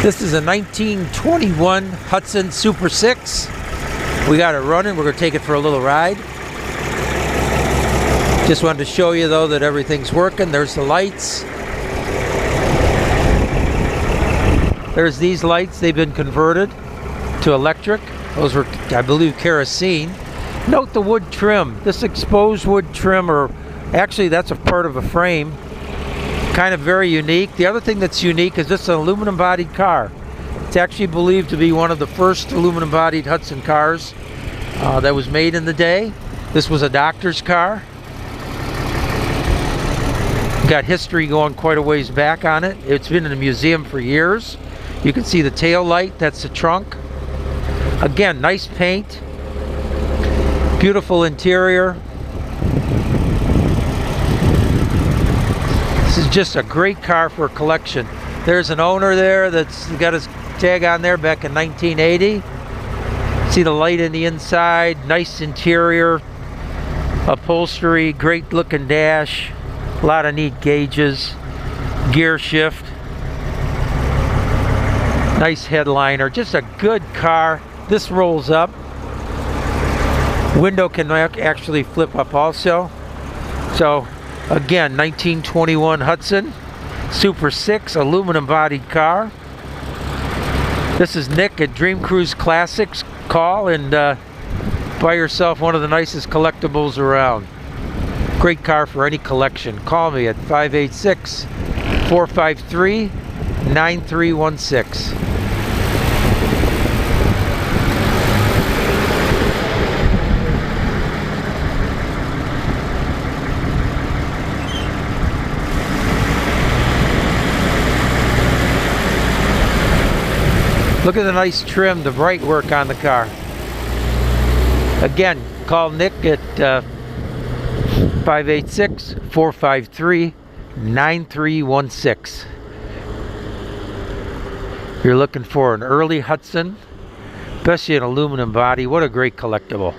This is a 1921 Hudson Super Six. We got it running. We're going to take it for a little ride. Just wanted to show you though that everything's working. There's the lights. There's these lights. They've been converted to electric. Those were, I believe, kerosene. Note the wood trim. This exposed wood trim, or actually that's a part of a frame. Kind of very unique. The other thing that's unique is this is an aluminum bodied car. It's actually believed to be one of the first aluminum bodied Hudson cars that was made in the day. This was a doctor's car. Got history going quite a ways back on it. It's been in a museum for years. You can see the tail light, that's the trunk. Again, nice paint. Beautiful interior. This is just a great car for a collection. There's an owner there that's got his tag on there back in 1980. See the light in the inside, nice interior, upholstery, great looking dash, a lot of neat gauges, gear shift, nice headliner, just a good car. This rolls up. Window can actually flip up also. So again, 1921 Hudson Super 6 aluminum bodied car. This is Nick at Dream Cruise Classics. Call and buy yourself one of the nicest collectibles around. Great car for any collection. Call me at 586-453-9316. Look at the nice trim, the bright work on the car. Again, call Nick at 586-453-9316. You're looking for an early Hudson, especially an aluminum body. What a great collectible.